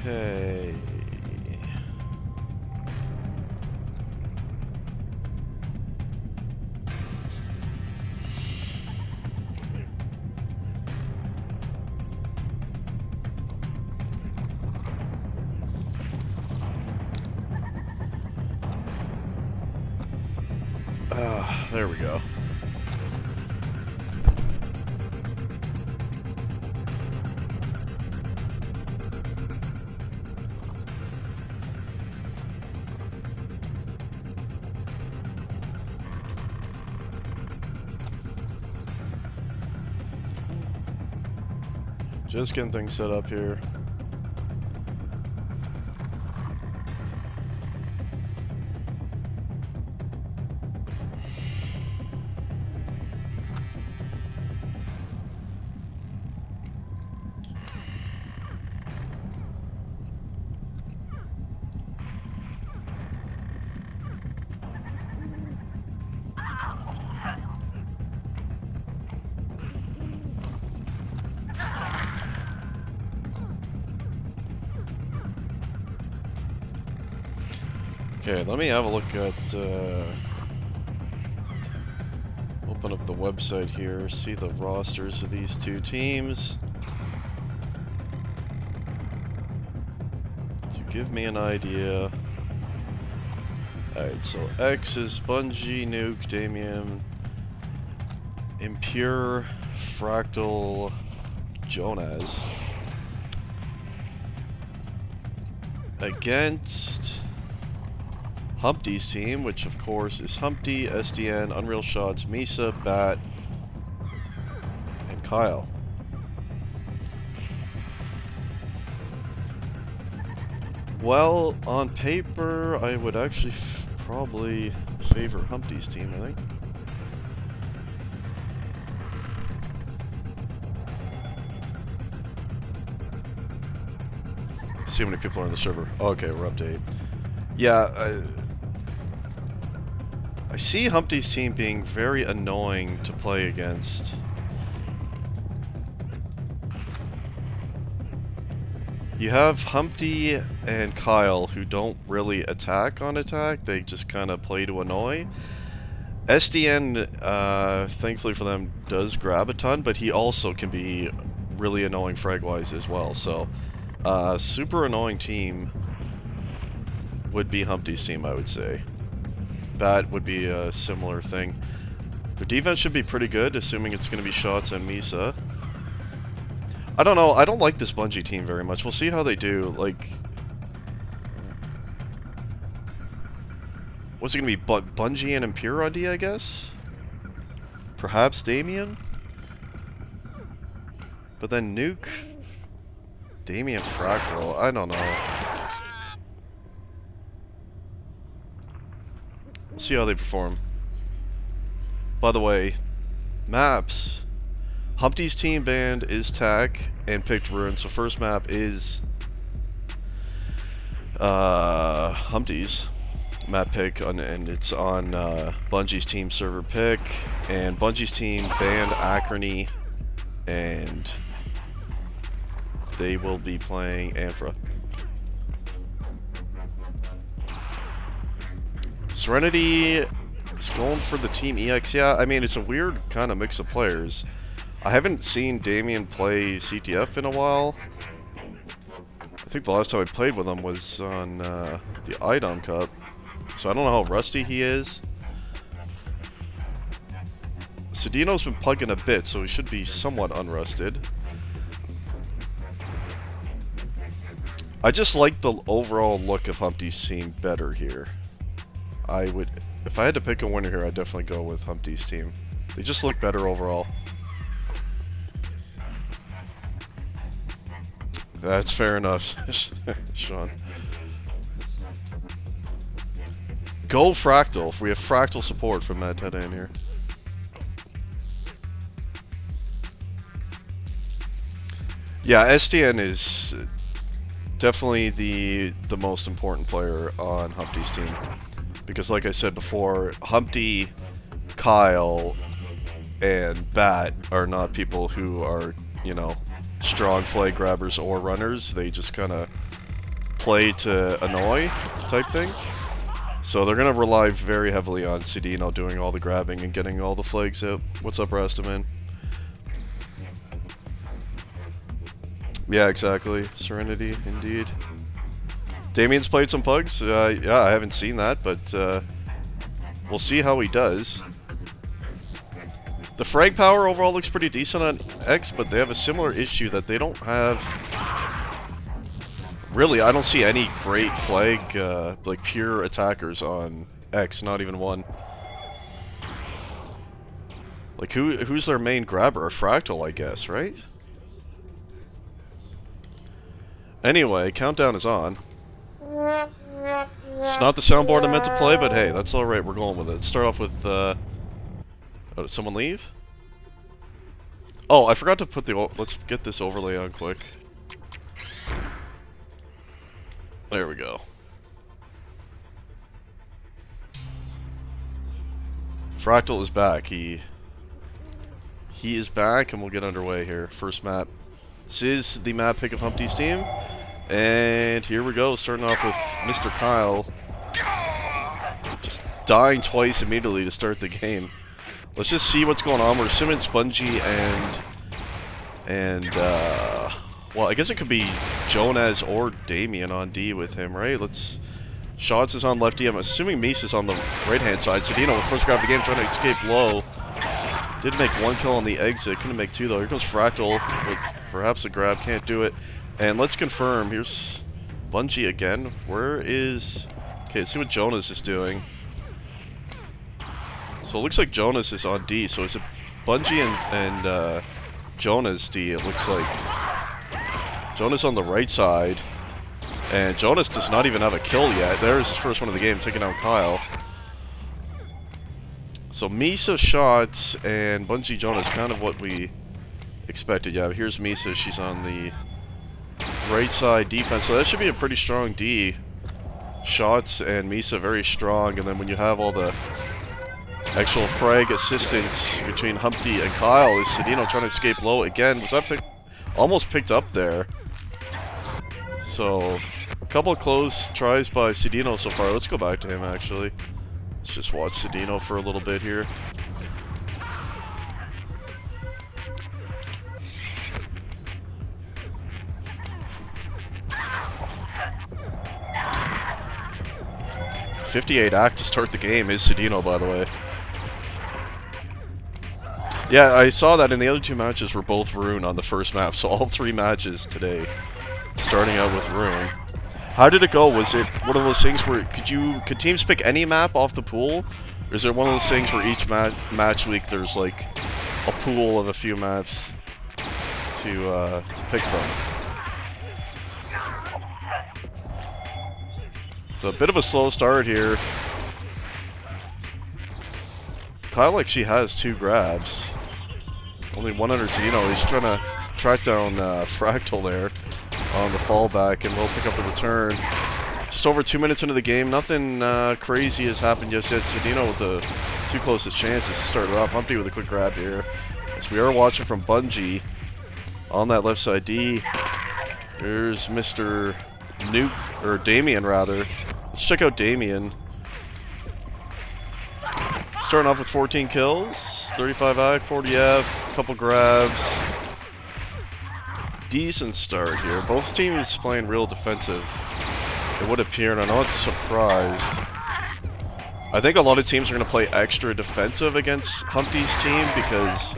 Okay. There we go. Just getting things set up here. Okay, let me have a look at, open up the website here, see the rosters of these two teams. To give me an idea. Alright, so X is Bungie, Nuke, Damien, Impure, Fractal, Jonas. Against Humpty's team, which of course is Humpty, SDN, Unreal Shots, Misa, Bat, and Kyle. Well, on paper, I would actually probably favor Humpty's team, I think. See how many people are on the server. Okay, we're up to 8. Yeah, I see Humpty's team being very annoying to play against. You have Humpty and Kyle who don't really attack on attack, they just kind of play to annoy. SDN, thankfully for them, does grab a ton, but he also can be really annoying frag-wise as well, so super annoying team would be Humpty's team, I would say. Bat would be a similar thing. Their defense should be pretty good, assuming it's going to be Shots and Misa. I don't know, I don't like this Bungie team very much. We'll see how they do. Like, what's it going to be? Bungie and Impure on D, I guess? Perhaps Damien? But then Nuke? Damien Fractal? I don't know. We'll see how they perform. By the way, maps. Humpty's team banned is TAC and picked Ruin, so first map is Humpty's map pick, and it's on Bungie's team server pick, and Bungie's team banned Acrony, and they will be playing Amphra. Serenity is going for the Team EX. Yeah, I mean, it's a weird kind of mix of players. I haven't seen Damien play CTF in a while. I think the last time I played with him was on the IDOM Cup. So I don't know how rusty he is. Cedino's been plugging a bit, so he should be somewhat unrusted. I just like the overall look of Humpty's team better here. I would, if I had to pick a winner here, I'd definitely go with Humpty's team. They just look better overall. That's fair enough, Sean. Go Fractal, if we have Fractal support from Mad Tedda in here. Yeah, SDN is definitely the most important player on Humpty's team. Because like I said before, Humpty, Kyle, and Bat are not people who are, you know, strong flag grabbers or runners. They just kind of play to annoy type thing. So they're going to rely very heavily on Sedino doing all the grabbing and getting all the flags out. What's up, Rastaman? Yeah, exactly. Serenity, indeed. Damien's played some pugs. Yeah, I haven't seen that, but we'll see how he does. The frag power overall looks pretty decent on X, but they have a similar issue that they don't have... Really, I don't see any great flag, like pure attackers on X, not even one. Like, who's their main grabber? A Fractal, I guess, right? Anyway, countdown is on. It's not the soundboard I meant to play, but hey, that's alright, we're going with it. Let's start off with, oh, did someone leave? Oh, I forgot to put the... Let's get this overlay on quick. There we go. Fractal is back. He is back, and we'll get underway here. First map. This is the map pick of Humpty's team. And here we go, starting off with Mr. Kyle. Just dying twice immediately to start the game. Let's just see what's going on. We're assuming it's Bungie and well, I guess it could be Jonas or Damien on D with him, right? Shots is on left D. I'm assuming Mies is on the right-hand side. Sedino with first grab of the game, trying to escape low. Did make one kill on the exit. Couldn't make two, though. Here comes Fractal with perhaps a grab. Can't do it. And let's confirm. Here's Bungie again. Where is... Okay, let's see what Jonas is doing. So it looks like Jonas is on D. So is it Bungie and Jonas D, it looks like. Jonas on the right side. And Jonas does not even have a kill yet. There's his first one of the game, taking out Kyle. So Misa shots and Bungie Jonas, kind of what we expected. Yeah, here's Misa. She's on the right side defense. So that should be a pretty strong D. Shots and Misa very strong. And then when you have all the actual frag assistance between Humpty and Kyle, is Sedino trying to escape low again. Was that almost picked up there? So, a couple of close tries by Sedino so far. Let's go back to him, actually. Let's just watch Sedino for a little bit here. .58 act to start the game is Sedino, by the way. Yeah, I saw that in the other two matches were both Rune on the first map, so all three matches today starting out with Rune. How did it go? Was it one of those things where could teams pick any map off the pool? Or is there one of those things where each match week there's like a pool of a few maps to pick from? So a bit of a slow start here. Kyle actually has 2 grabs. Only 100 Sedino. He's trying to track down Fractal there on the fallback, and we'll pick up the return. Just over 2 minutes into the game. Nothing crazy has happened just yet. Sedino with the 2 closest chances to start it off. Humpty with a quick grab here. As we are watching from Bungie on that left side D. There's Mr. Nuke, or Damien rather. Let's check out Damien. Starting off with 14 kills, 35 ACK, 40 F, couple grabs. Decent start here. Both teams playing real defensive, it would appear, and I'm not surprised. I think a lot of teams are going to play extra defensive against Humpty's team, because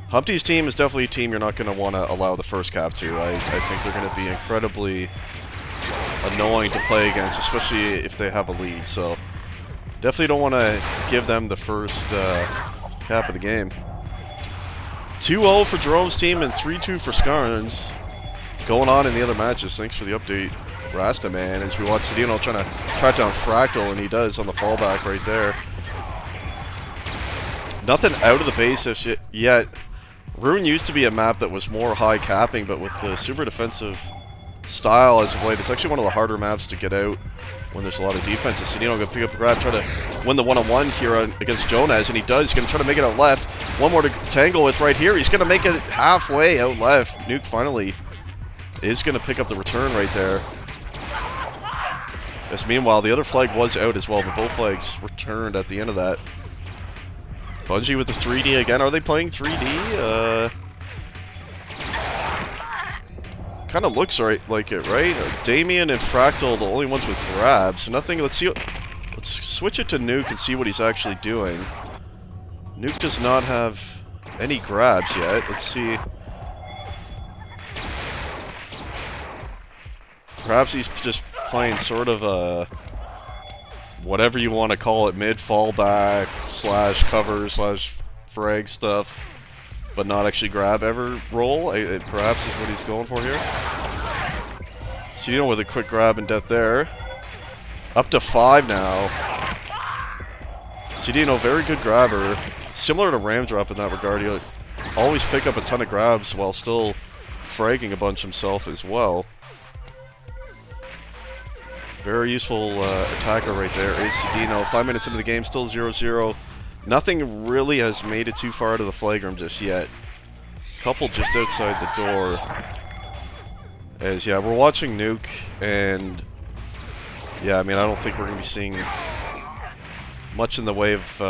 Humpty's team is definitely a team you're not going to want to allow the first cap to. I think they're going to be incredibly annoying to play against, especially if they have a lead. So definitely don't want to give them the first cap of the game. 2-0 for Jerome's team and 3-2 for Skarns. Going on in the other matches. Thanks for the update, Rastaman, as we watch Sedino trying to track down Fractal, and he does on the fallback right there. Nothing out of the base yet. Rune used to be a map that was more high capping, but with the super defensive style as of late, it's actually one of the harder maps to get out when there's a lot of defenses. Sedino going to pick up a grab, try to win the one-on-one here against Jonas, and he does. He's going to try to make it out left. One more to tangle with right here. He's going to make it halfway out left. Nuke finally is going to pick up the return right there. As meanwhile, the other flag was out as well, but both flags returned at the end of that. Bungie with the 3D again. Are they playing 3D? Kind of looks like it, right? Damien and Fractal, the only ones with grabs. Nothing. Let's see. Let's switch it to Nuke and see what he's actually doing. Nuke does not have any grabs yet. Let's see. Perhaps he's just playing sort of a whatever you want to call it, mid fallback / cover / frag stuff, but not actually grab ever role. It perhaps is what he's going for here. Cedino with a quick grab and death there. Up to 5 now. Cedino, very good grabber. Similar to Ramdrop in that regard. He'll always pick up a ton of grabs while still fragging a bunch himself as well. Very useful attacker right there is Cedino. 5 minutes into the game, still 0-0. Nothing really has made it too far out of the flag room just yet. Couple just outside the door. As, yeah, we're watching Nuke, and yeah, I mean, I don't think we're going to be seeing much in the way of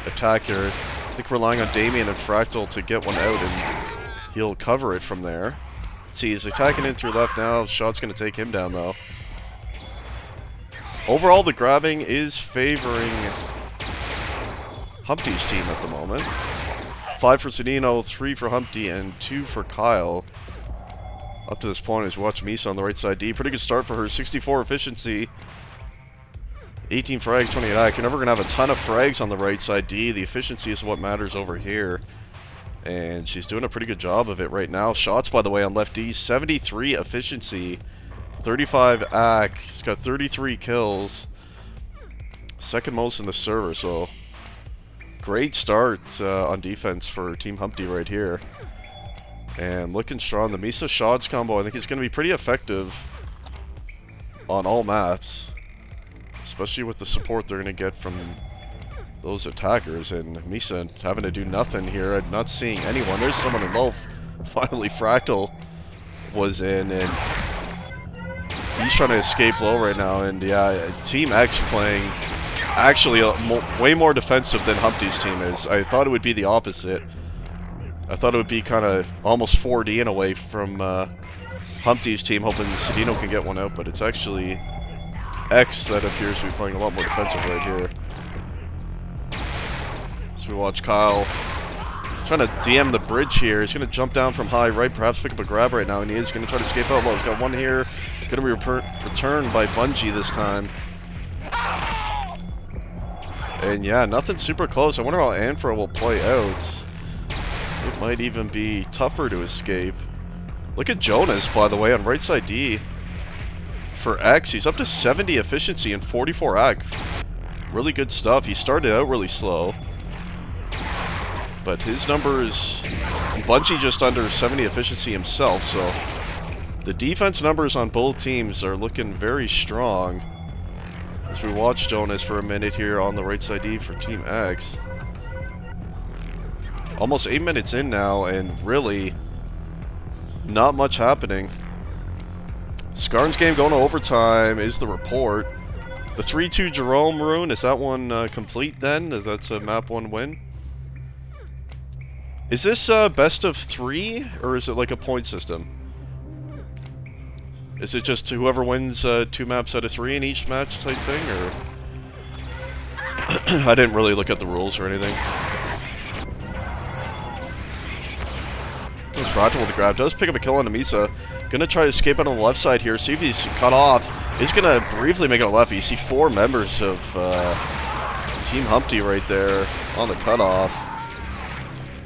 attack here. I think we're relying on Damien and Fractal to get one out, and he'll cover it from there. Let's see, he's attacking in through left now. Shot's going to take him down, though. Overall, the grabbing is favoring Humpty's team at the moment. 5 for Cedino, 3 for Humpty, and 2 for Kyle. Up to this point, as we watch Misa on the right side D. Pretty good start for her. 64 efficiency. 18 frags, 28 attack. You're never going to have a ton of frags on the right side D. The efficiency is what matters over here. And she's doing a pretty good job of it right now. Shots, by the way, on left D. 73 efficiency. 35 AC. He's got 33 kills. Second most in the server, so great start on defense for Team Humpty right here. And looking strong. The Misa shots combo, I think, is going to be pretty effective on all maps. Especially with the support they're going to get from those attackers. And Misa having to do nothing here. I'm not seeing anyone. There's someone in low. Finally, Fractal was in, and he's trying to escape low right now. And yeah, Team X playing actually way more defensive than Humpty's team is. I thought it would be the opposite. I thought it would be kind of almost 4D in a way from Humpty's team, hoping Cedino can get one out, but it's actually X that appears to be playing a lot more defensive right here. So we watch Kyle trying to DM the bridge here. He's going to jump down from high right, perhaps pick up a grab right now, and he is going to try to escape out low. He's got one here. Going to be returned by Bungie this time. And yeah, nothing super close. I wonder how Anfra will play out. It might even be tougher to escape. Look at Jonas, by the way, on right side D. For X, he's up to 70 efficiency and 44 AC. Really good stuff. He started out really slow, but his numbers, Bungie just under 70 efficiency himself, so the defense numbers on both teams are looking very strong. As we watch Jonas for a minute here on the right side D for Team X. Almost 8 minutes in now, and really not much happening. Skarn's game going to overtime is the report. The 3-2 Jerome rune, is that one complete then? Is that a map 1 win? Is this best of 3, or is it like a point system? Is it just whoever wins 2 maps out of 3 in each match type thing, or? I didn't really look at the rules or anything. Goes Fractal with the grab. Does pick up a kill on Misa. Gonna try to escape out on the left side here. See if he's cut off. He's gonna briefly make it a left. You see 4 members of Team Humpty right there on the cutoff.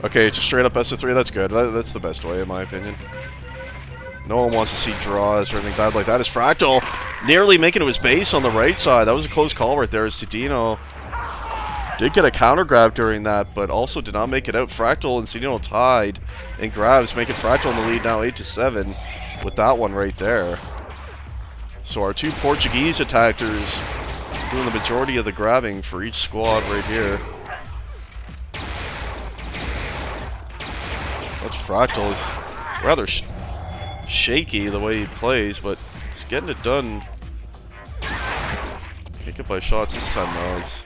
Okay, it's a straight up best of 3. That's good. That's the best way, in my opinion. No one wants to see draws or anything bad like that. As Fractal nearly making it to his base on the right side. That was a close call right there. As Cedino did get a counter grab during that, but also did not make it out. Fractal and Cedino tied in grabs, making Fractal in the lead now 8-7 with that one right there. So our 2 Portuguese attackers doing the majority of the grabbing for each squad right here. That's Fractal is rather shaky the way he plays, but he's getting it done Can't get by shots this time, though. Let's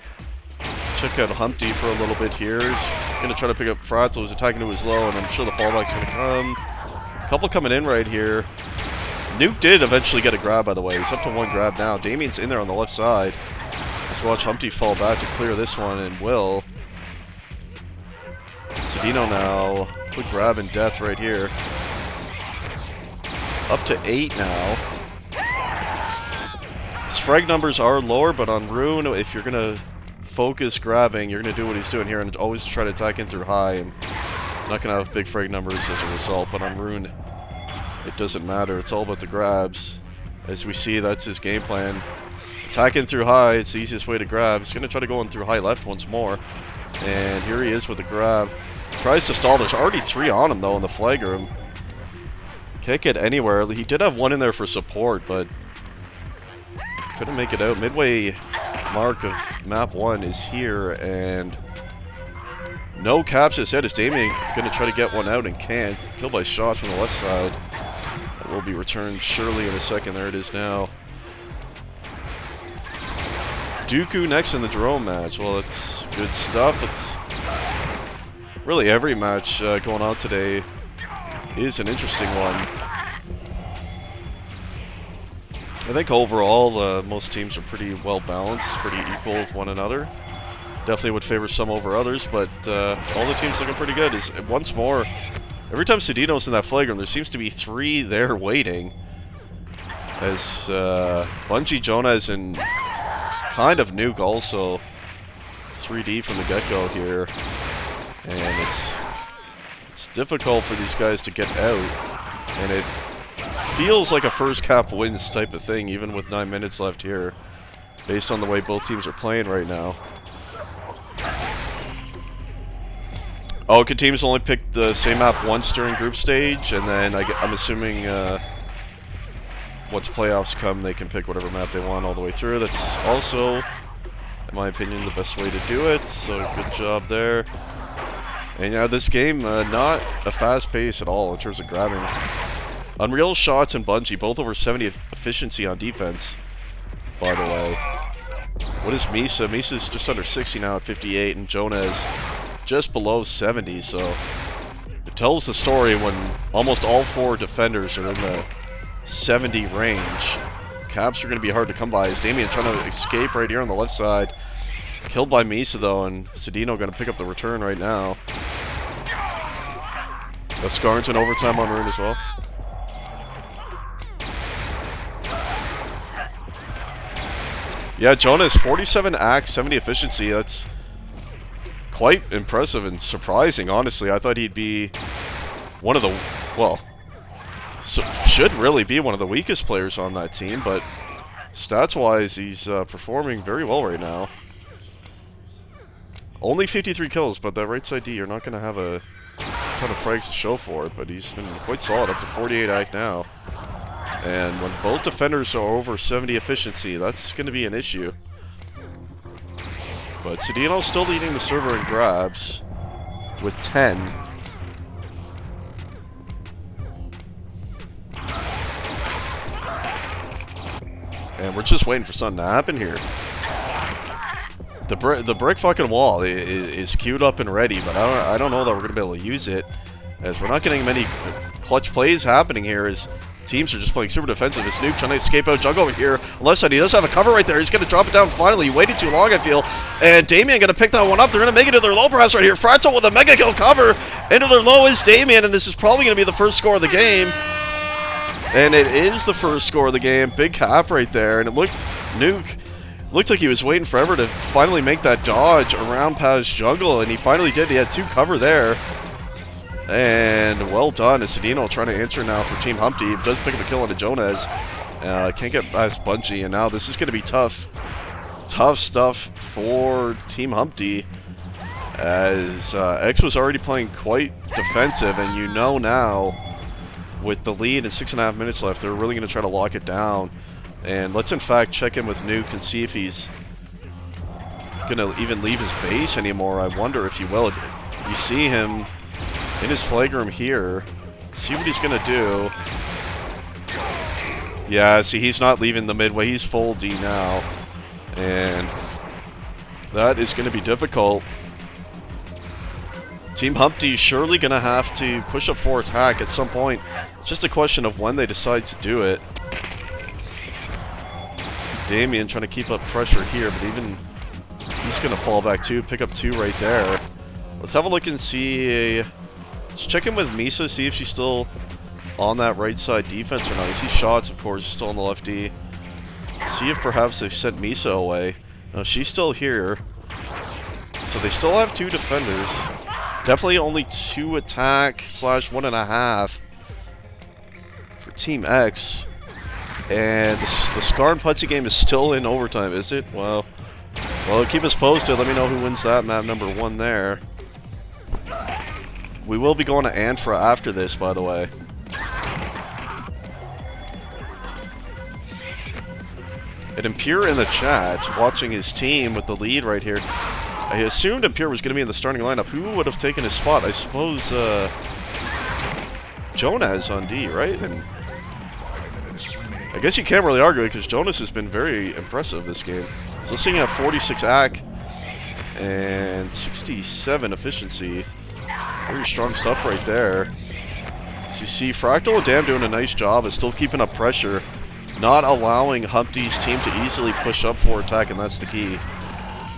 check out Humpty for a little bit here. He's going to try to pick up Fratzel, who's attacking to his low, and I'm sure the fallback's going to come. A couple coming in right here. Nuke did eventually get a grab, by the way. He's up to 1 grab now. Damien's in there on the left side. Let's watch Humpty fall back to clear this one, and will. Cedino now. Quick grab and death right here. Up to 8 now. His frag numbers are lower, but on Rune, if you're going to focus grabbing, you're going to do what he's doing here and always try to attack in through high. And not going to have big frag numbers as a result, but on Rune, it doesn't matter. It's all about the grabs. As we see, that's his game plan. Attack in through high, it's the easiest way to grab. He's going to try to go in through high left once more. And here he is with the grab. Tries to stall. There's already 3 on him, though, in the flag room. Can't get anywhere. He did have 1 in there for support, but couldn't make it out. Midway mark of map 1 is here, and no caps as yet. Is Damien going to try to get one out and can't? Killed by shots from the left side. That will be returned surely in a second. There it is now. Dooku next in the Jerome match. Well, it's good stuff. It's really every match going on today is an interesting one. I think overall most teams are pretty well balanced, pretty equal with one another. Definitely would favor some over others, but all the teams looking pretty good. Is once more, every time Cedino's in that flag room, there seems to be 3 there waiting. As Bungie, Jonas, and kind of Nuke also 3D from the get-go here. And it's difficult for these guys to get out, and it feels like a first cap wins type of thing, even with 9 minutes left here, based on the way both teams are playing right now. Good teams only picked the same map once during group stage, and then I'm assuming once playoffs come, they can pick whatever map they want all the way through. That's also, in my opinion, the best way to do it, so good job there. And yeah, this game, not a fast pace at all in terms of grabbing. Unreal Shots and Bungie, both over 70 efficiency on defense, by the way. What is Misa? Misa's just under 60 now at 58, and Jonas just below 70, so it tells the story when almost all 4 defenders are in the 70 range. Caps are going to be hard to come by. Is Damien trying to escape right here on the left side? Killed by Misa, though, and Cedino going to pick up the return right now. Scarrington overtime on Rune as well. Yeah, Jonas, 47 axe, 70 efficiency. That's quite impressive and surprising, honestly. I thought he'd be one of the, well, should really be one of the weakest players on that team, but stats-wise, he's performing very well right now. Only 53 kills, but that right side D, you're not going to have a ton of frags to show for it, but he's been quite solid, up to 48 act now. And when both defenders are over 70 efficiency, that's going to be an issue. But Cedino's still leading the server in grabs with 10. And we're just waiting for something to happen here. The brick fucking wall is queued up and ready, but I don't know that we're going to be able to use it, as we're not getting many clutch plays happening here, as teams are just playing super defensive. It's Nuke trying to escape out jungle over here. On the left side, he does have a cover right there. He's going to drop it down finally. He waited too long, I feel. And Damien going to pick that one up. They're going to make it to their low perhaps right here. Fratzel with a mega kill cover. Into their low is Damien, and this is probably going to be the first score of the game. And it is the first score of the game. Big cap right there. And it Nuke looked like he was waiting forever to finally make that dodge around Paz jungle, and he finally did. He had 2 cover there. And well done. Cedino trying to answer now for Team Humpty. He does pick up a kill on Jonas. Can't get past Bungie, and now this is going to be tough. Tough stuff for Team Humpty, as X was already playing quite defensive, and you know now, with the lead and 6.5 minutes left, they're really going to try to lock it down. And let's in fact check in with Nuke and see if he's going to even leave his base anymore. I wonder if he will. You see him in his flag room here. See what he's going to do. Yeah, see, he's not leaving the midway. He's full D now. And that is going to be difficult. Team Humpty surely going to have to push up for attack at some point. It's just a question of when they decide to do it. Damien trying to keep up pressure here, but even he's going to fall back too. Pick up 2 right there. Let's have a look and see. Let's check in with Misa, see if she's still on that right side defense or not. You see Shots, of course, still on the lefty. See if perhaps they've sent Misa away. No, she's still here. So they still have 2 defenders. Definitely only 2 attack / 1.5 for Team X. And the Scar and Putty game is still in overtime, is it? Well, keep us posted. Let me know who wins that map number 1 there. We will be going to Anfra after this, by the way. And Impure in the chat, watching his team with the lead right here. I assumed Impure was going to be in the starting lineup. Who would have taken his spot? I suppose Jonas on D, right? And I guess you can't really argue it because Jonas has been very impressive this game. So seeing at 46 AC and 67 efficiency. Very strong stuff right there. So you see Fractal and Dam doing a nice job of still keeping up pressure, not allowing Humpty's team to easily push up for attack, and that's the key.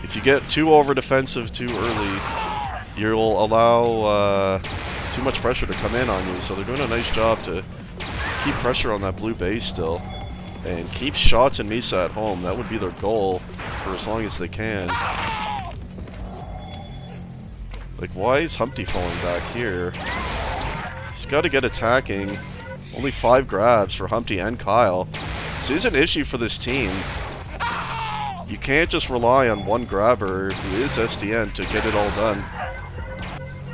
If you get too over defensive too early, you'll allow too much pressure to come in on you. So they're doing a nice job to keep pressure on that blue base still, and keep Shots and Misa at home. That would be their goal for as long as they can. Like, why is Humpty falling back here? He's got to get attacking. Only 5 grabs for Humpty and Kyle. This is an issue for this team. You can't just rely on one grabber, who is SDN, to get it all done.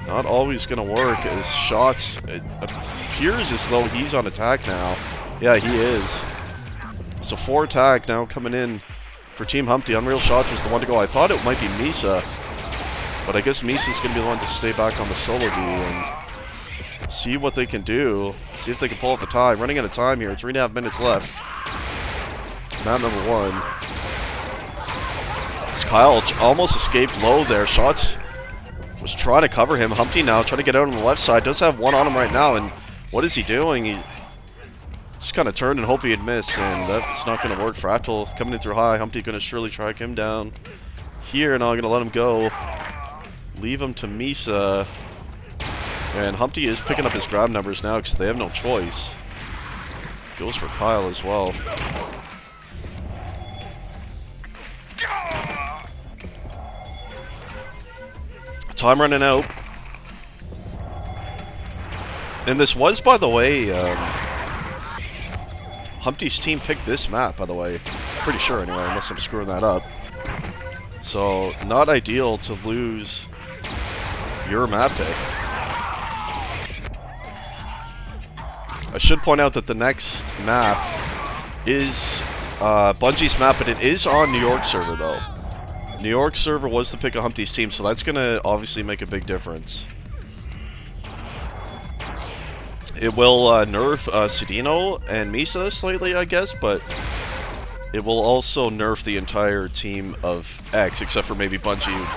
Not always going to work, as Shots... It appears as though he's on attack now. Yeah, he is. So 4 attack now coming in for Team Humpty. Unreal Shots was the one to go. I thought it might be Misa, but I guess Misa's going to be the one to stay back on the solo D and see what they can do. See if they can pull up the tie. Running out of time here. 3.5 minutes left. Map number 1. As Kyle almost escaped low there. Shots was trying to cover him. Humpty now trying to get out on the left side. Does have one on him right now. And what is he doing? He just kind of turned and hoped he'd miss. And that's not going to work. Fractal coming in through high. Humpty going to surely track him down here. Now I'm going to let him go. Leave him to Misa. And Humpty is picking up his grab numbers now because they have no choice. Goes for Kyle as well. Time running out. And this was, by the way, Humpty's team picked this map, by the way. Pretty sure, anyway, unless I'm screwing that up. So, not ideal to lose your map pick. I should point out that the next map is Bungie's map, but it is on New York server, though. New York server was the pick of Humpty's team, so that's going to obviously make a big difference. It will nerf Cedino and Misa slightly, I guess, but it will also nerf the entire team of X, except for maybe Bungie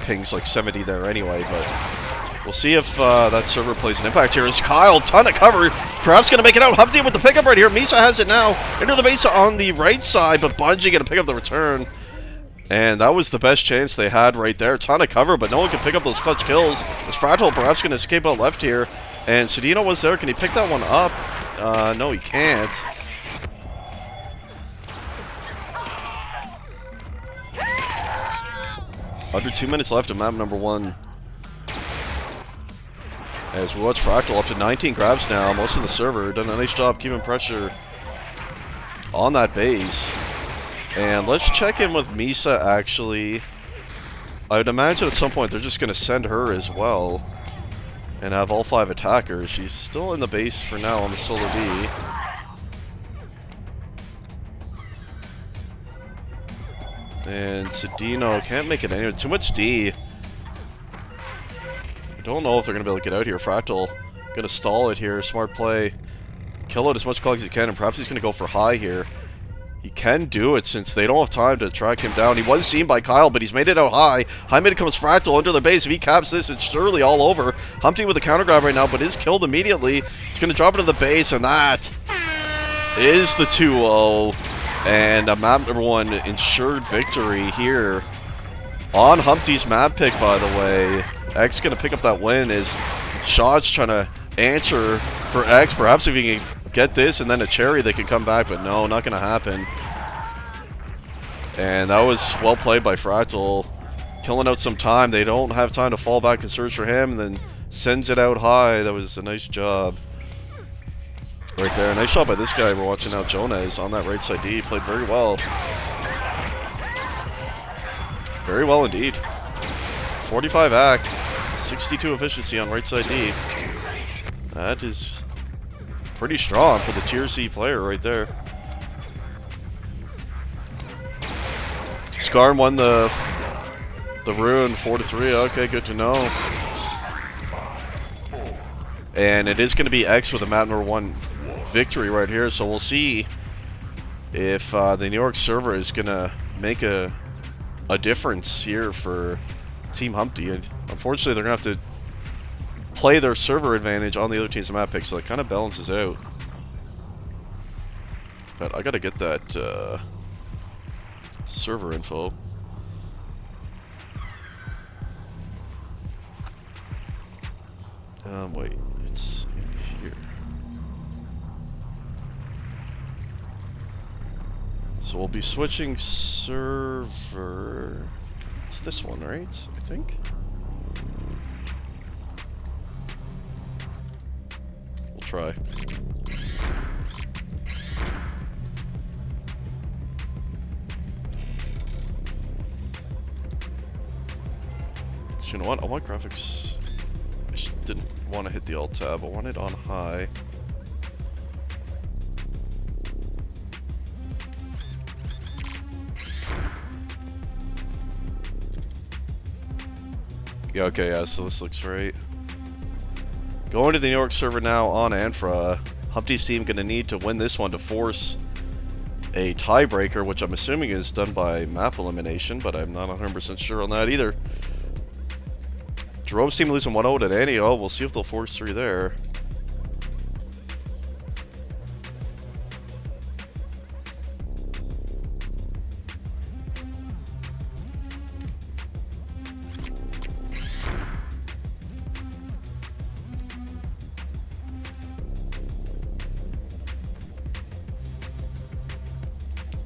pings like 70 there anyway, but we'll see if that server plays an impact here. As Kyle, ton of cover, perhaps going to make it out. Humpty with the pickup right here. Misa has it now into the base on the right side, but Bungie going to pick up the return. And that was the best chance they had right there. Ton of cover, but no one can pick up those clutch kills. As Fractal perhaps going to escape out left here. And Cedino was there. Can he pick that one up? No, he can't. Under 2 minutes left in map number 1. As we watch Fractal up to 19 grabs now. Most of the server done a nice job keeping pressure on that base. And let's check in with Misa, actually. I would imagine at some point they're just going to send her as well. And have all 5 attackers. She's still in the base for now on the solo D. And Cedino can't make it anywhere. Too much D. Don't know if they're going to be able to get out here. Fractal going to stall it here. Smart play. Kill out as much cog as he can, and perhaps he's going to go for high here. He can do it since they don't have time to track him down. He was seen by Kyle, but he's made it out high. High mid comes Fractal under the base. If he caps this, it's surely all over. Humpty with a counter grab right now, but is killed immediately. He's going to drop into the base, and that is the 2-0. And a map number 1 ensured victory here on Humpty's map pick, by the way. X going to pick up that win as Shot's trying to answer for X. Perhaps if he can get this and then a cherry, they could come back, but no, not going to happen. And that was well played by Fractal, killing out some time. They don't have time to fall back and search for him, and then sends it out high. That was a nice job right there. Nice shot by this guy we're watching now, Jonas, on that right side D. Played very well. Very well indeed. 45 AC, 62 efficiency on right side D. That is pretty strong for the tier C player right there. Skarn won the rune 4-3. Okay, good to know. And it is going to be X with a map number 1 victory right here. So we'll see if the New York server is going to make a difference here for Team Humpty. And unfortunately, they're going to have to play their server advantage on the other team's map pick, so that kind of balances out. But I gotta get that server info. Wait, it's in here. So we'll be switching server. It's this one, right? I think. Try. You know what? I want graphics. I didn't want to hit the alt tab. I want it on high. Yeah, okay, yeah, so this looks right. Going to the New York server now on Anfra. Humpty's team going to need to win this one to force a tiebreaker, which I'm assuming is done by map elimination, but I'm not 100% sure on that either. Jerome's team losing 1-0 to Danny. Oh, we'll see if they'll force 3 there.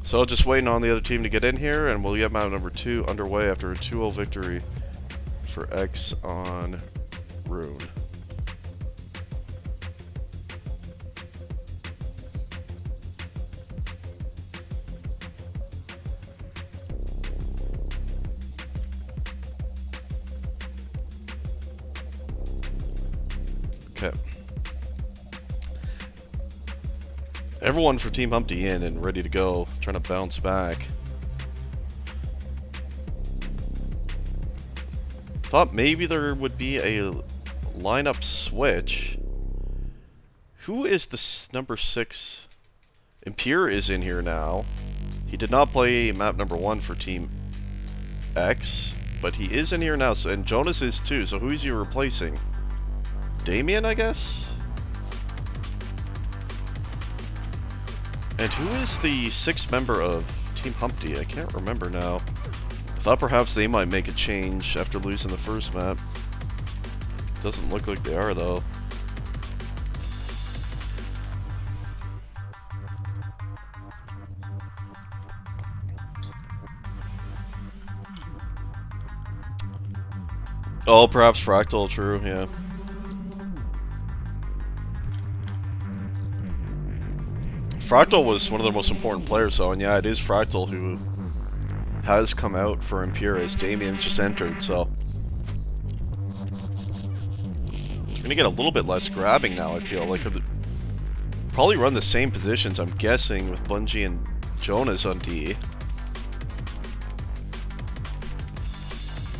So just waiting on the other team to get in here, and we'll get map number 2 underway after a 2-0 victory for X on Rune. Okay. Everyone for Team Humpty in and ready to go, trying to bounce back. Thought maybe there would be a lineup switch. Who is the number 6? Impure is in here now. He did not play map number 1 for Team X, but he is in here now, so, and Jonas is too, so who is he replacing? Damien, I guess? And who is the 6th member of Team Humpty? I can't remember now. I thought perhaps they might make a change after losing the first map. Doesn't look like they are, though. Oh, perhaps Fractal, true, yeah. Fractal was one of the most important players, though, and yeah, it is Fractal who has come out for Impure as Damien just entered, so. You're gonna get a little bit less grabbing now, I feel like. Probably run the same positions, I'm guessing, with Bungie and Jonas on D.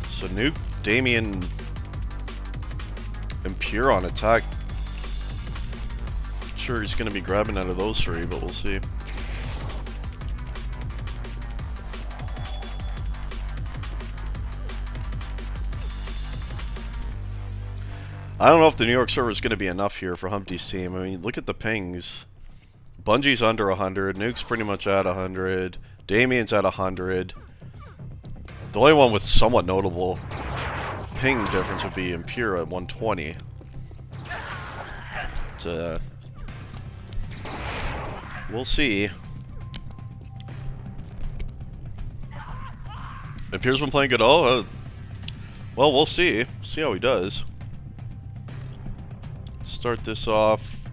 So Nuke, Damien, Impure on attack. Sure, he's going to be grabbing out of those 3, but we'll see. I don't know if the New York server is going to be enough here for Humpty's team. I mean, look at the pings. Bungie's under 100. Nuke's pretty much at 100. Damien's at 100. The only one with somewhat notable ping difference would be Impure at 120. But, we'll see. Impure's been playing good. Oh, well, we'll see. See how he does. Let's start this off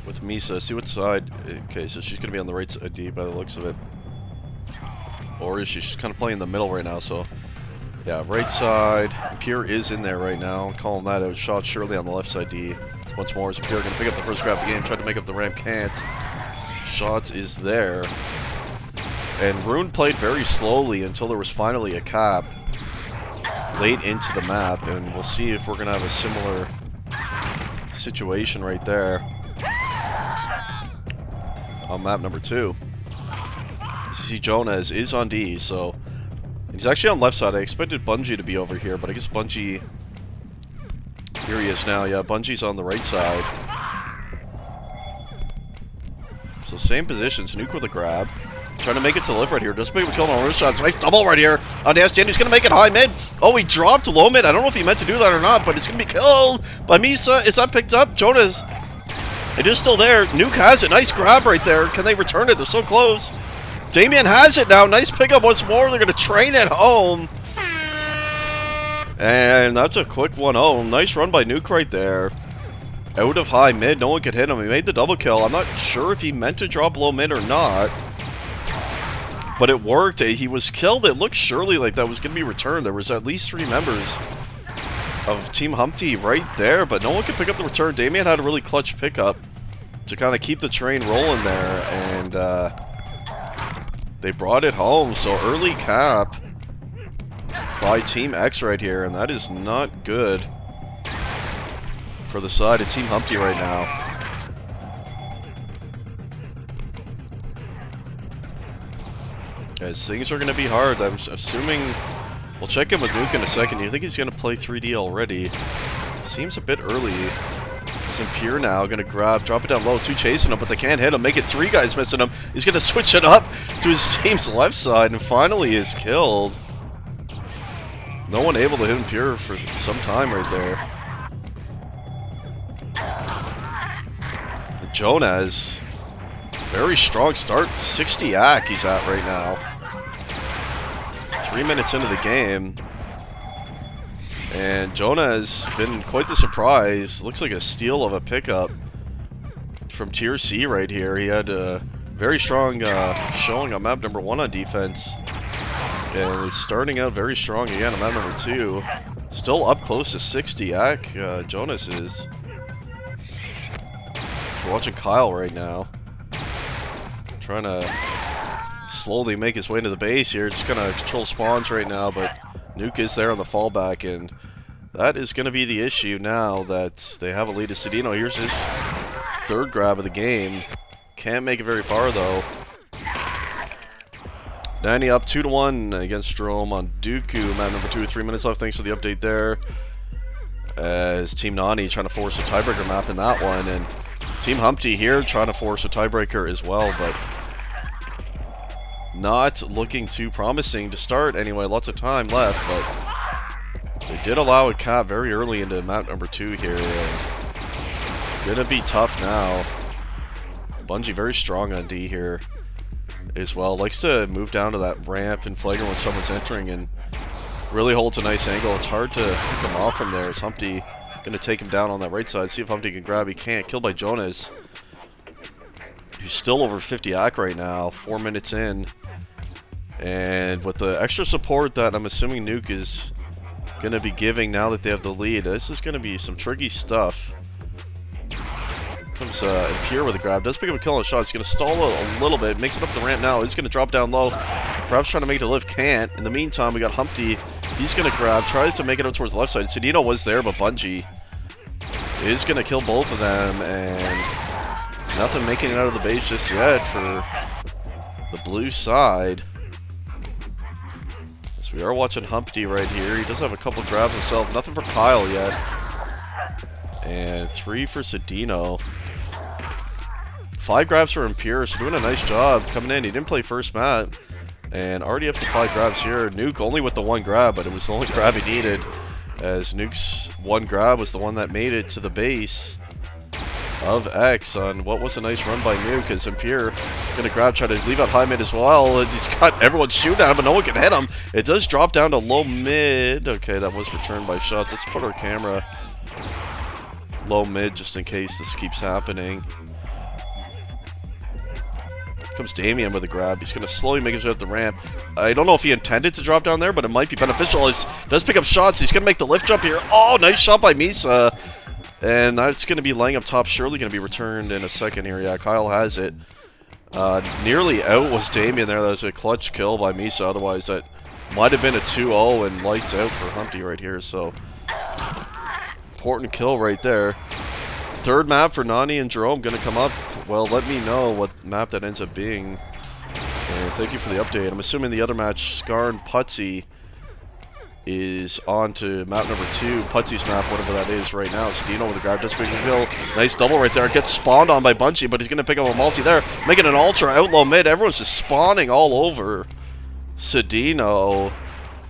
with Misa. See what side. Okay, so she's going to be on the right side D by the looks of it. Or is she? She's kind of playing in the middle right now, so... Yeah, right side. Impure is in there right now. Calling that out. Shot surely on the left side D. Once more, is Impure going to pick up the first grab of the game. Tried to make up the ramp, can't. Shots is there. And Rune played very slowly until there was finally a cap late into the map, and we'll see if we're going to have a similar situation right there on map number 2. See, Jonas is on D, so he's actually on left side. I expected Bungie to be over here, but I guess Bungie... Here he is now. Yeah, Bungie's on the right side. So same positions. Nuke with a grab. Trying to make it to live right here. Doesn't make a kill on wrist shots. Nice double right here on Nasty. He's going to make it high mid. Oh, he dropped low mid. I don't know if he meant to do that or not, but it's going to be killed by Misa. Is that picked up? Jonas. It is still there. Nuke has it. Nice grab right there. Can they return it? They're so close. Damien has it now. Nice pickup once more. They're going to train it home. And that's a quick 1-0. Nice run by Nuke right there. Out of high mid. No one could hit him. He made the double kill. I'm not sure if he meant to drop low mid or not. But it worked. He was killed. It looked surely like that was going to be returned. There was at least 3 members of Team Humpty right there, but no one could pick up the return. Damien had a really clutch pickup to kind of keep the train rolling there, and they brought it home. So early cap by Team X right here, and that is not good for the side of Team Humpty right now. Guys, things are going to be hard. I'm assuming... We'll check in with Nuke in a second. You think he's going to play 3D already? Seems a bit early. He's Impure now. Going to grab, drop it down low. 2 chasing him, but they can't hit him. Make it 3 guys missing him. He's going to switch it up to his team's left side, and finally is killed. No one able to hit Impure for some time right there. Jonas... Very strong start. 60 AC he's at right now. 3 minutes into the game. And Jonah has been quite the surprise. Looks like a steal of a pickup from Tier C right here. He had a very strong showing on map number 1 on defense. And he's starting out very strong again on map number 2. Still up close to 60 AC, Jonas is. We're watching Kyle right now. Trying to slowly make his way to the base here. Just going to control spawns right now, but Nuke is there on the fallback, and that is going to be the issue now that they have a lead to Cedino. Here's his 3rd grab of the game. Can't make it very far, though. Danny up 2-1 against Jerome on Dooku. Map number 2, 3 minutes left. Thanks for the update there. As Team Nani trying to force a tiebreaker map in that one, and Team Humpty here trying to force a tiebreaker as well, but not looking too promising to start anyway. Lots of time left, but they did allow a cap very early into map number 2 here, and gonna be tough now. Bungie very strong on D here as well. Likes to move down to that ramp and flagrant when someone's entering and really holds a nice angle. It's hard to pick him off from there. Is Humpty going to take him down on that right side? See if Humpty can grab. He can't. Killed by Jonas. He's still over 50 AC right now, 4 minutes in. And with the extra support that I'm assuming Nuke is going to be giving now that they have the lead, this is going to be some tricky stuff. Comes Impure with a grab. Does pick up a kill on a shot. He's going to stall a little bit. Makes it up the ramp now. He's going to drop down low. Perhaps trying to make it to live. Can't. In the meantime, we got Humpty. He's going to grab. Tries to make it up towards the left side. Cedino was there, but Bungie is going to kill both of them. And nothing making it out of the base just yet for the blue side. As So we are watching Humpty right here. He does have a couple grabs himself. Nothing for Kyle yet. And 3 for Sedino. 5 grabs for Impure, so doing a nice job coming in. He didn't play first mat. And already up to 5 grabs here. Nuke only with the 1 grab, but it was the only grab he needed. As Nuke's 1 grab was the one that made it to the base of X on what was a nice run by Nuke, as Impure gonna grab, try to leave out high mid as well. He's got everyone shooting at him, but no one can hit him. It does drop down to low mid. Okay, that was returned by shots. Let's put our camera low mid just in case this keeps happening. Comes Damien with a grab. He's gonna slowly make his way up the ramp. I don't know if he intended to drop down there, but it might be beneficial. He does pick up shots. He's gonna make the lift jump here. Oh, nice shot by Misa. And that's going to be laying up top, surely going to be returned in a second here. Yeah, Kyle has it. Nearly out was Damien there. That was a clutch kill by Misa. Otherwise, that might have been a 2-0 and lights out for Humpty right here. So, important kill right there. Third map for Nani and Jerome going to come up. Well, let me know what map that ends up being. And thank you for the update. I'm assuming the other match, Scar and Putsy, is on to map number 2, Putsy's map, whatever that is right now. Sedino with a grab, does big kill. Nice double right there. Gets spawned on by Bungie, but he's going to pick up a multi there. Making an ultra out low mid. Everyone's just spawning all over Sedino.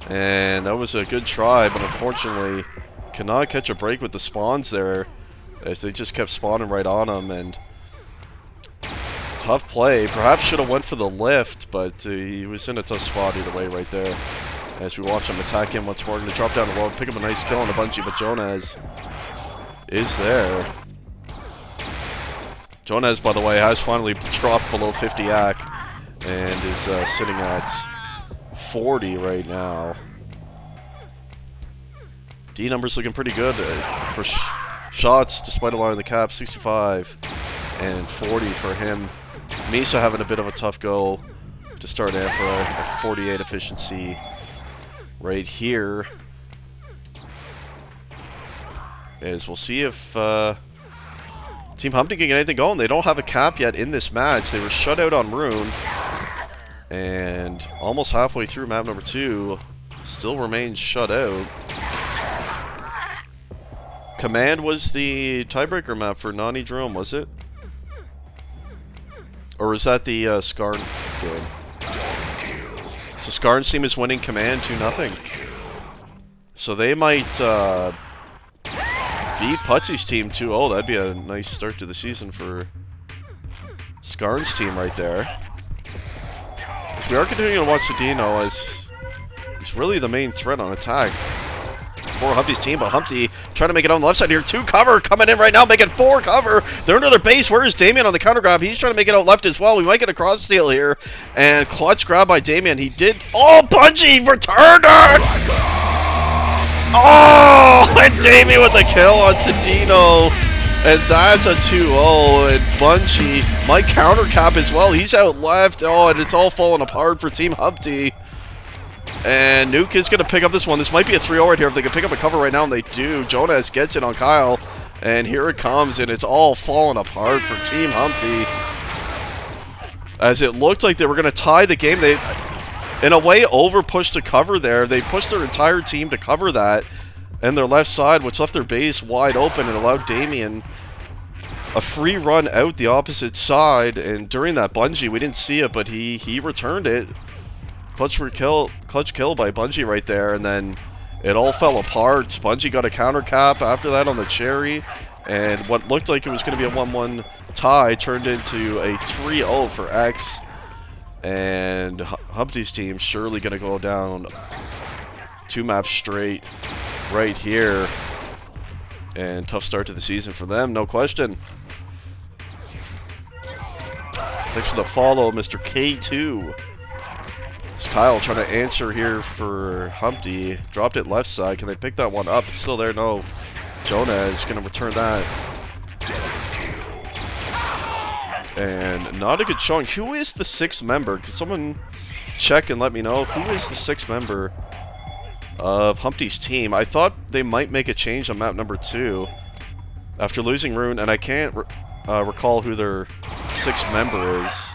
And that was a good try, but unfortunately cannot catch a break with the spawns there, as they just kept spawning right on him. And tough play. Perhaps should have went for the lift, but he was in a tough spot either way right there. As we watch him attack him once more, going to drop down the road, pick up a nice kill on a Bungie, but Jonas is there. Jonas, by the way, has finally dropped below 50 AC and is sitting at 40 right now. D numbers looking pretty good for shots, despite allowing the cap. 65 and 40 for him. Misa having a bit of a tough go to start Ampha at 48 efficiency. Right here is we'll see if Team Humpty can get anything going. They don't have a cap yet in this match. They were shut out on Rune, and almost halfway through map number 2, still remains shut out. Command was the tiebreaker map for Nani Jerome, was it? Or was that the Skarn game? So Skarn's team is winning Command 2-0. So they might beat Putsy's team 2-0. That'd be a nice start to the season for Skarn's team right there. So we are continuing to watch Sedino, as he's really the main threat on attack for Humpty's team, but Humpty trying to make it on the left side here. 2 cover coming in right now, making 4 cover. They're under their base. Where is Damien on the counter grab? He's trying to make it out left as well. We might get a cross steal here. And clutch grab by Damien. He did. Oh, Bungie returned it! Oh, and Damien with the kill on Sedino. And that's a 2-0. And Bungie might counter cap as well. He's out left. Oh, and it's all falling apart for Team Humpty. And Nuke is going to pick up this one. This might be a 3-0 right here if they can pick up a cover right now, and they do. Jonas gets it on Kyle, and here it comes, and it's all falling apart for Team Humpty. As it looked like they were going to tie the game. They, in a way, over-pushed a cover there. They pushed their entire team to cover that, and their left side, which left their base wide open and allowed Damien a free run out the opposite side. And during that Bungie, we didn't see it, but he returned it. Clutch kill by Bungie right there, and then it all fell apart. Bungie got a counter cap after that on the Cherry, and what looked like it was going to be a 1-1 tie turned into a 3-0 for X. And Humpty's team surely going to go down 2 maps straight right here. And tough start to the season for them, no question. Thanks for the follow, Mr. K2. It's Kyle trying to answer here for Humpty. Dropped it left side. Can they pick that one up? It's still there. No. Jonah is going to return that. And not a good showing. Who is the 6th member? Can someone check and let me know? Who is the 6th member of Humpty's team? I thought they might make a change on map number 2 after losing Rune, and I can't recall who their 6th member is.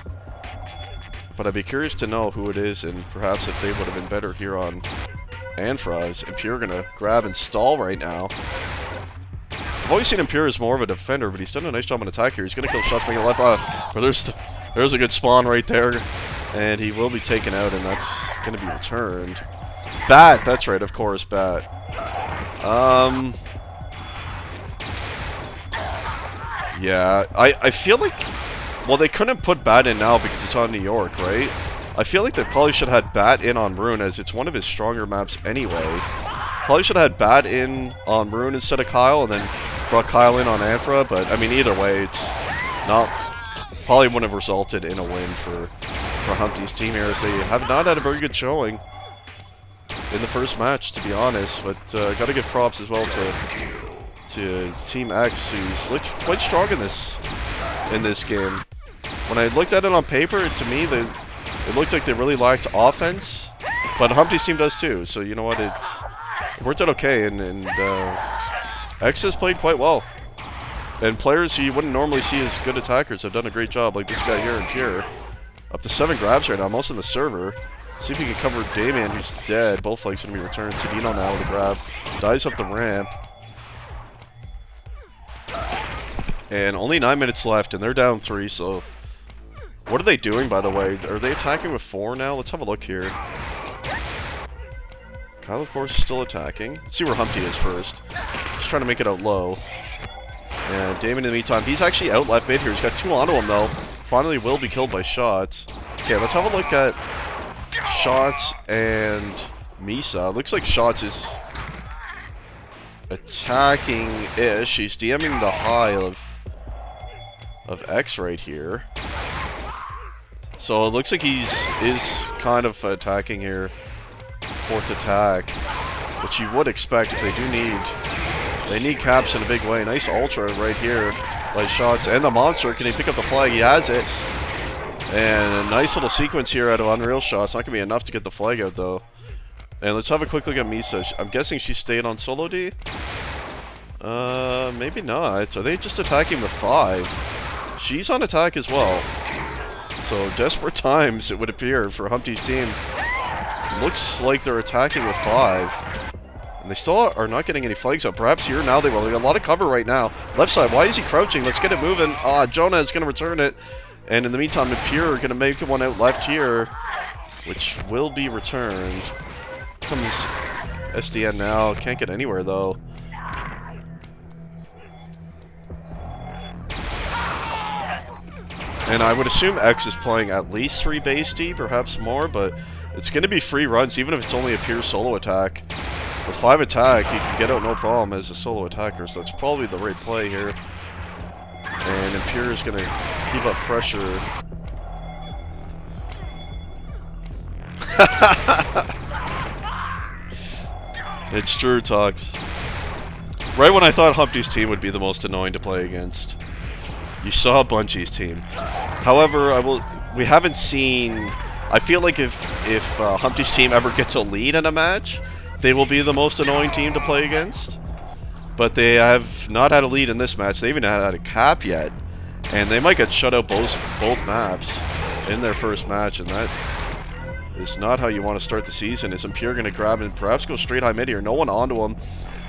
But I'd be curious to know who it is, and perhaps if they would have been better here on Anfraz. Impure gonna grab and stall right now. I've always seen Impure as more of a defender, but he's done a nice job on attack here. He's gonna kill shots making left. But there's a good spawn right there, and he will be taken out, and that's gonna be returned. Bat, that's right, of course, Bat. Yeah, I feel like, well, they couldn't put Bat in now because it's on New York, right? I feel like they probably should have had Bat in on Rune, as it's one of his stronger maps anyway. Probably should have had Bat in on Rune instead of Kyle, and then brought Kyle in on Anfra, but I mean, either way, it's not, probably wouldn't have resulted in a win for Humpty's team here, as they have not had a very good showing in the first match, to be honest. But gotta give props as well to Team X, who's looked quite strong in this game. When I looked at it on paper, to me, it looked like they really lacked offense, but Humpty's team does too. So you know what, it worked out okay, and X has played quite well. And players who you wouldn't normally see as good attackers have done a great job, like this guy here in Pure. Up to 7 grabs right now, most in the server. See if he can cover Damien, who's dead. Both legs going to be returned. Cedino now with a grab. Dives up the ramp. And only 9 minutes left, and they're down 3, so... What are they doing, by the way? Are they attacking with 4 now? Let's have a look here. Kyle, of course, is still attacking. Let's see where Humpty is first. He's trying to make it out low. And Damien, in the meantime, he's actually out left mid here. He's got 2 onto him, though. Finally will be killed by Shots. Okay, let's have a look at Shots and Misa. Looks like Shots is attacking-ish. He's DMing the high of X right here. So it looks like is kind of attacking here. 4th attack, which you would expect if they do need caps in a big way. Nice ultra right here by Shots and the monster. Can he pick up the flag? He has it. And a nice little sequence here out of Unreal Shots. Not going to be enough to get the flag out though. And let's have a quick look at Misa. I'm guessing she stayed on solo D? Maybe not. Are they just attacking with 5? She's on attack as well. So desperate times, it would appear, for Humpty's team. Looks like they're attacking with 5. And they still are not getting any flags up. Perhaps here now they will. They got a lot of cover right now. Left side, why is he crouching? Let's get it moving. Jonah is going to return it. And in the meantime, Impure are going to make one out left here, which will be returned. Comes SDN now. Can't get anywhere, though. And I would assume X is playing at least 3 base D, perhaps more, but it's going to be free runs, even if it's only a pure solo attack. With 5 attack, you can get out no problem as a solo attacker, so that's probably the right play here. And Impure is going to keep up pressure. It's true, Tox. Right when I thought Humpty's team would be the most annoying to play against, you saw Bungie's team. However, we haven't seen... I feel like if Humpty's team ever gets a lead in a match, they will be the most annoying team to play against. But they have not had a lead in this match. They even haven't had a cap yet. And they might get shut out both maps in their first match, and that is not how you want to start the season. Is Impure going to grab and perhaps go straight high mid here? No one onto him.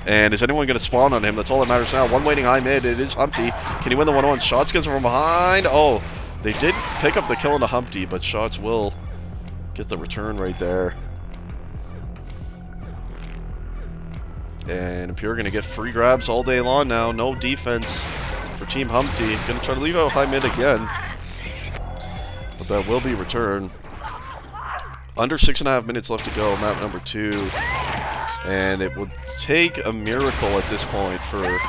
And is anyone going to spawn on him? That's all that matters now. One waiting high mid. It is Humpty. Can he win the 1-on-1? Shots gets him from behind. Oh, they did pick up the kill into Humpty, but Shots will get the return right there. And Impure going to get free grabs all day long now. No defense for Team Humpty. Going to try to leave out high mid again. But that will be returned. Under 6.5 minutes left to go. Map number 2. And it would take a miracle at this point for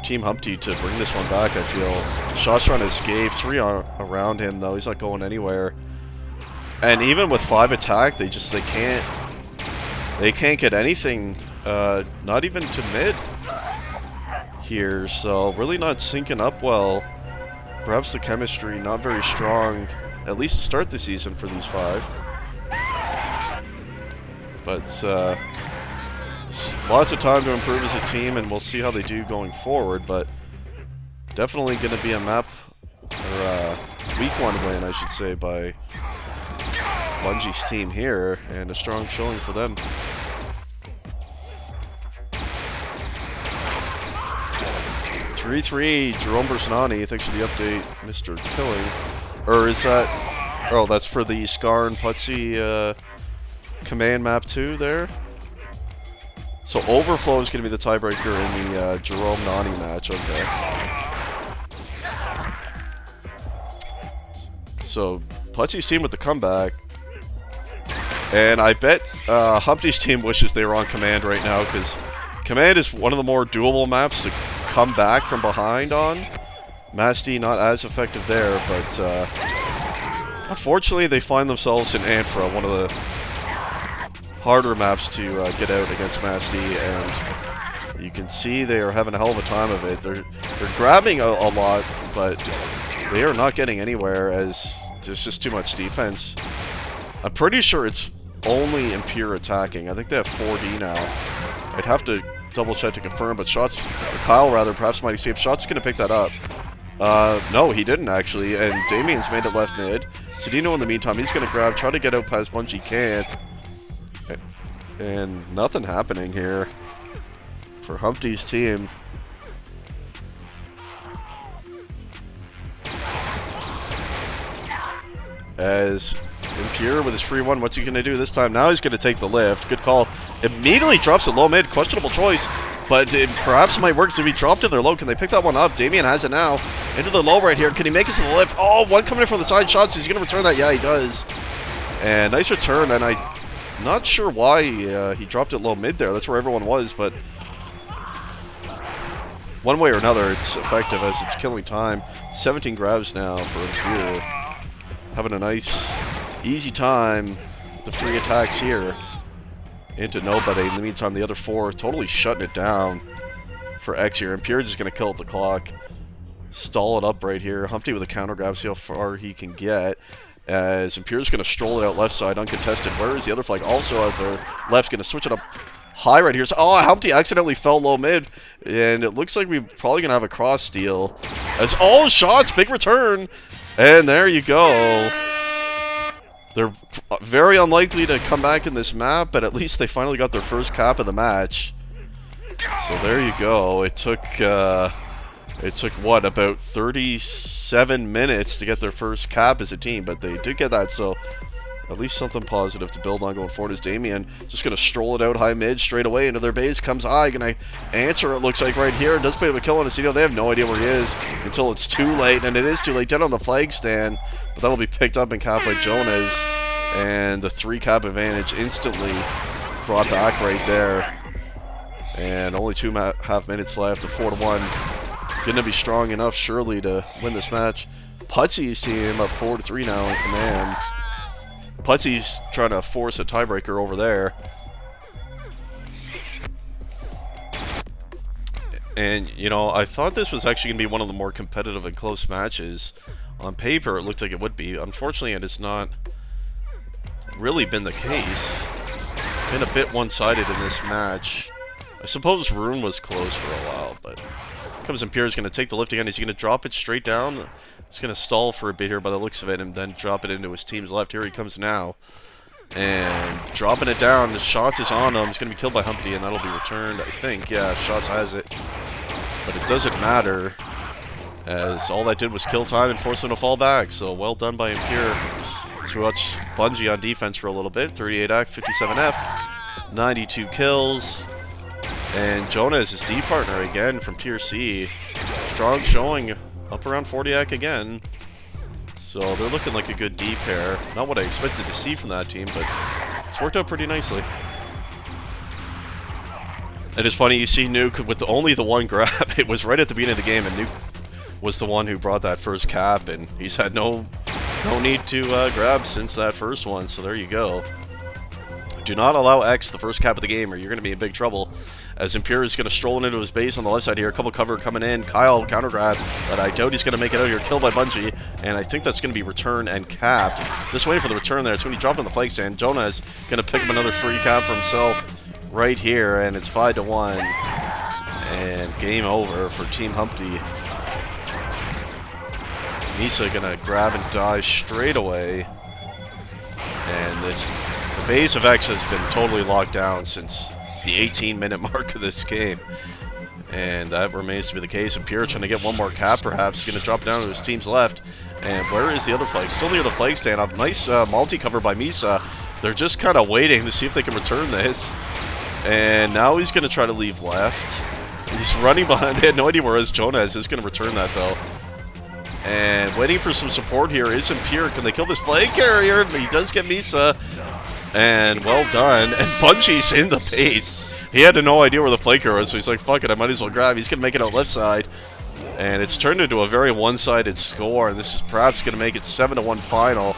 Team Humpty to bring this one back, I feel. Shot's trying to escape. 3 around him, though. He's not going anywhere. And even with 5 attack, they can't get anything, not even to mid here. So really not syncing up well. Perhaps the chemistry not very strong, at least to start the season for these 5. But lots of time to improve as a team, and we'll see how they do going forward. But definitely going to be a map or week 1 win, I should say, by Bungie's team here, and a strong showing for them. (3-3) Jerome versus Nani. Thanks for the update, Mr. Killing. Or is that... Oh, that's for the Scar and Putsy command map 2 there. So Overflow is going to be the tiebreaker in the Jerome Nani match. Okay. So Putsy's team with the comeback. And I bet Humpty's team wishes they were on Command right now, because Command is one of the more doable maps to come back from behind on. Masty not as effective there, but unfortunately they find themselves in Anfra, one of the harder maps to get out against Masty, and you can see they are having a hell of a time of it. They're grabbing a lot, but they are not getting anywhere as there's just too much defense. I'm pretty sure it's only Impure attacking. I think they have 4D now. I'd have to double check to confirm, but Shots, or Kyle rather, perhaps Mighty Safe. Shots going to pick that up. No, he didn't actually, and Damien's made it left mid. Cedino in the meantime, he's going to grab, try to get out past Bungie, can't. And nothing happening here for Humpty's team. As Impure with his free one, what's he going to do this time? Now he's going to take the lift. Good call. Immediately drops it low mid. Questionable choice, but it perhaps might work. So he dropped it there low. Can they pick that one up? Damien has it now. Into the low right here. Can he make it to the lift? Oh, one coming in from the side. Shots. He's going to return that. Yeah, he does. And nice return. And I'm not sure why he dropped it low mid there. That's where everyone was, but one way or another, it's effective as it's killing time. 17 grabs now for Impure. Having a nice, easy time with the free attacks here into nobody. In the meantime, the other 4 totally shutting it down for X here. Impure just going to kill the clock. Stall it up right here. Humpty with a counter grab, see how far he can get. As Impure's going to stroll it out left side, uncontested. Where is the other flag? Also out there. Left, going to switch it up high right here. So, oh, Humpty accidentally fell low mid. And it looks like we're probably going to have a cross steal. As all Shots, big return. And there you go. They're very unlikely to come back in this map, but at least they finally got their first cap of the match. So there you go. It took what, about 37 minutes to get their first cap as a team, but they did get that, so at least something positive to build on going forward. As Damien just going to stroll it out high mid straight away into their base. Comes high, going to answer it, looks like right here. Does pay a kill on Aceto. They have no idea where he is until it's too late, and it is too late. Dead on the flag stand, but that'll be picked up and capped by Jonas. And the 3 cap advantage instantly brought back right there. And only 2.5 minutes left. The 4-1 going to be strong enough, surely, to win this match. Putsy's team up 4-3 now in command. Putsy's trying to force a tiebreaker over there. And, you know, I thought this was actually going to be one of the more competitive and close matches. On paper, it looked like it would be. Unfortunately, it has not really been the case. Been a bit one-sided in this match. I suppose Rune was close for a while, but comes Impure, is going to take the lift again. He's going to drop it straight down. He's going to stall for a bit here by the looks of it, and then drop it into his team's left. Here he comes now. And dropping it down. The Shots is on him. He's going to be killed by Humpty, and that'll be returned, I think. Yeah, Shots has it. But it doesn't matter, as all that did was kill time and force him to fall back. So well done by Impure. Let's watch Bungie on defense for a little bit. 38 act, 57 F, 92 kills. And Jonah is his D partner again from Tier C. Strong showing, up around 40 act again. So they're looking like a good D pair. Not what I expected to see from that team, but it's worked out pretty nicely. It is funny, you see Nuke with only the one grab. It was right at the beginning of the game, and Nuke was the one who brought that first cap, and he's had no need to grab since that first one, so there you go. Do not allow X the first cap of the game, or you're going to be in big trouble. As Impure is going to stroll into his base on the left side here. A couple cover coming in. Kyle counter grab, but I doubt he's going to make it out here. Killed by Bungie, and I think that's going to be returned and capped. Just waiting for the return there. It's when he dropped on the flag stand. Jonah is going to pick up another free cap for himself right here, and it's 5-1. And game over for Team Humpty. Misa gonna grab and dive straight away. And the base of X has been totally locked down since the 18-minute mark of this game. And that remains to be the case. And Pierre trying to get one more cap, perhaps. He's going to drop it down to his team's left. And where is the other flag? Still near the flag stand-up. Nice multi-cover by Misa. They're just kind of waiting to see if they can return this. And now he's going to try to leave left. He's running behind. They had no idea where his Jonah is. He's going to return that, though. And waiting for some support here is Impure. Can they kill this flag carrier? He does get Misa. And well done. And Punchy's in the base. He had no idea where the flag carrier was, so he's like, fuck it, I might as well grab. He's going to make it out left side. And it's turned into a very one-sided score. And this is perhaps going to make it 7-1 final.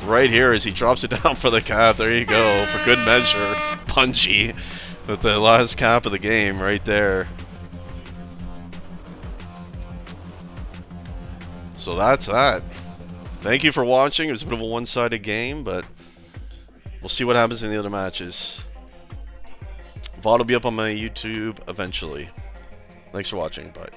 Right here as he drops it down for the cap. There you go. For good measure. Punchy with the last cap of the game right there. So that's that. Thank you for watching. It was a bit of a one-sided game, but we'll see what happens in the other matches. VOD will be up on my YouTube eventually. Thanks for watching. Bye.